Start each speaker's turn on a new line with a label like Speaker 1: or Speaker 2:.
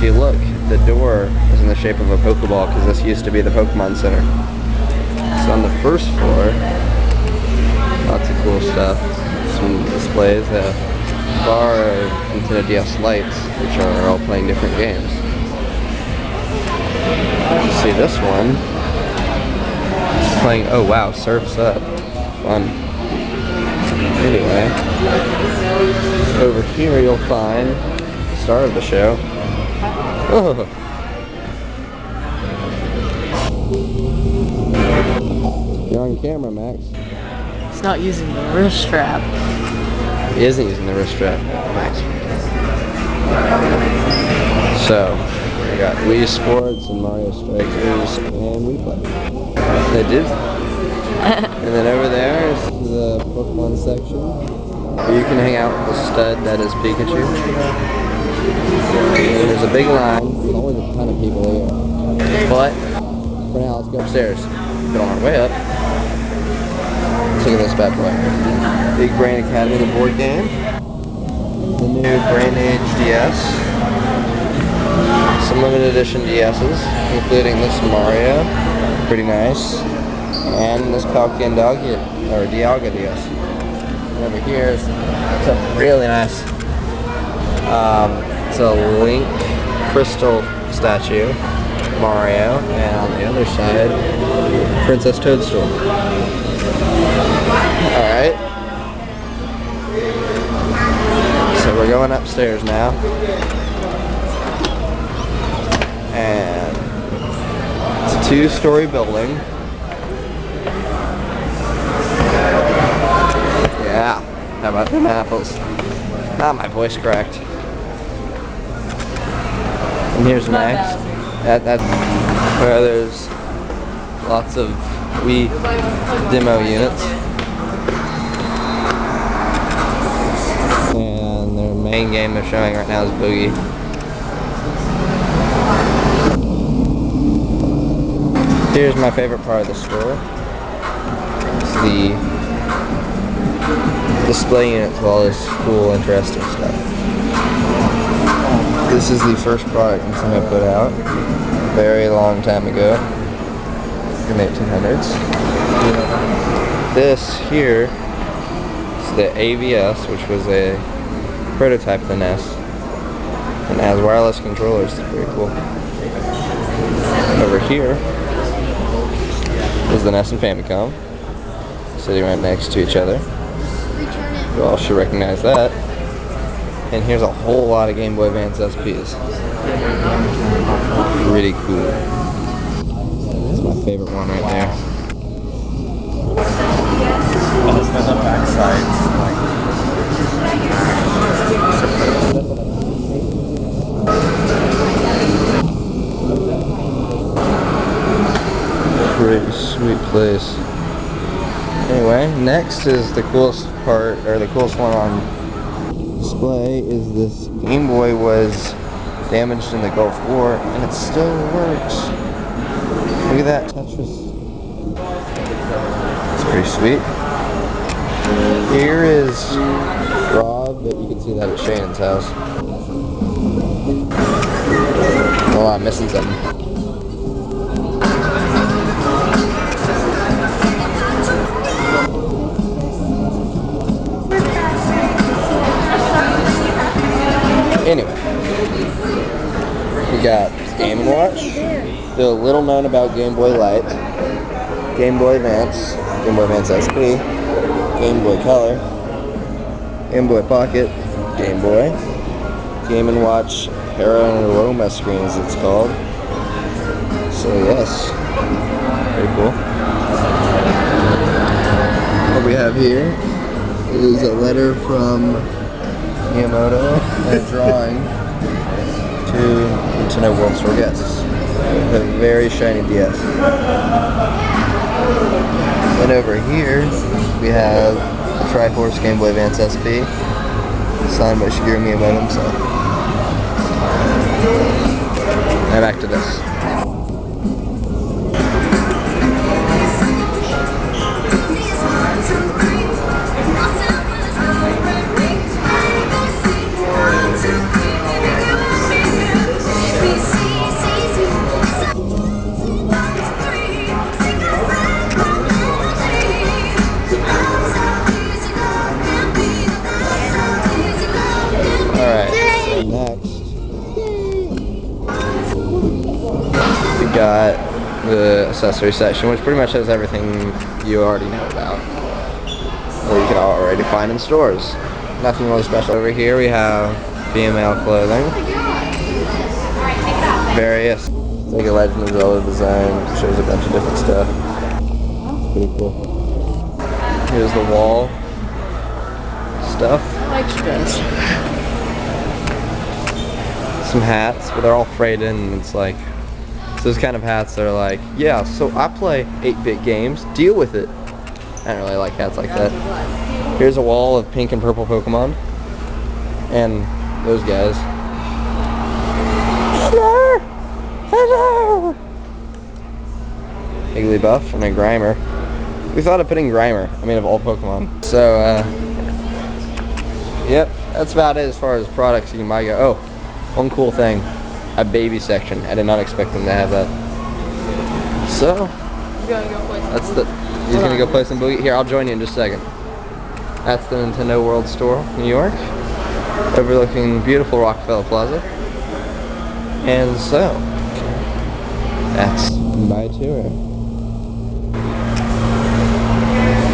Speaker 1: you look, the door is in the shape of a Pokeball because this used to be the Pokemon Center. So on the first floor, lots of cool stuff. Some displays, a bar of Nintendo DS lights, which are all playing different games. You see this one, it's playing, oh wow, Surf's Up. Fun. Anyway, over here you'll find the star of the show. Oh. You're on camera, Max.
Speaker 2: It's not using the wrist strap.
Speaker 1: He isn't using the wrist strap. Nice. So, we got Wii Sports and Mario Strikers and Wii Play. They did. And then over there is the Pokemon section, where you can hang out with the stud that is Pikachu. And there's a big line. There's always a ton of people here. But, for now, let's go upstairs. But on our way up, look at this bad boy. Big Brain Academy, the board game. The new Brain Age DS. Some limited edition DS's, including this Mario. Pretty nice. And this Palkia and Dialga DS. And over here is something really nice. It's a Link Crystal statue, Mario, and on the other side, Princess Toadstool. Alright. So we're going upstairs now. And it's a 2-story building. Yeah, how about them apples? Ah, my voice cracked. And here's Max. That's where there's lots of Wii demo units. And their main game they're showing right now is Boogie. Here's my favorite part of the store. It's the display units with all this cool, interesting stuff. This is the first product Nintendo put out a very long time ago, in the 1800s. This here is the AVS, which was a prototype of the NES, and it has wireless controllers. It's pretty cool. Over here is the NES and Famicom, sitting right next to each other. You all should recognize that. And here's a whole lot of Game Boy Advance SPs. Pretty cool. That's my favorite one right there.
Speaker 3: On the back side,
Speaker 1: Pretty sweet place. Anyway, next is the coolest part, or the coolest one on display, is this Game Boy was damaged in the Gulf War, and it still works. Look at that Tetris. It's pretty sweet. Here is Rob, but you can see that at Shannon's house. Oh, I'm missing something. Anyway, we got Game & Watch, the little known about Game Boy Light, Game Boy Advance, Game Boy Advance SP, Game Boy Color, Game Boy Pocket, Game Boy, Game & Watch Panorama screen as it's called. So yes, very cool. What we have here is a letter from Miyamoto and a drawing to Nintendo World Store guests. A very shiny DS. And over here we have a Triforce Game Boy Advance SP signed by Shigeru Miyamoto himself. Now back to this. accessory section, which pretty much has everything you already know about, or you can already find in stores. Nothing really special. Over here we have female clothing. Various, it's like a Legend of Zelda design. Shows a bunch of different stuff. It's pretty cool. Here's the wall stuff.
Speaker 2: I like this.
Speaker 1: Some hats, but they're all frayed in, and it's like, it's those kind of hats that are like, yeah, so I play 8-bit games, deal with it. I don't really like hats like that. Here's a wall of pink and purple Pokemon. And those guys. Hello! Hello! Igglybuff and a Grimer. We thought of putting Grimer, of all Pokemon. So, yep, that's about it as far as products you can buy go. Oh, one cool thing. A baby section. I did not expect them to have that. So, that's the... He's gonna go play some Boogie. Here, I'll join you in just a second. That's the Nintendo World Store, New York, overlooking beautiful Rockefeller Plaza. And so, that's my tour.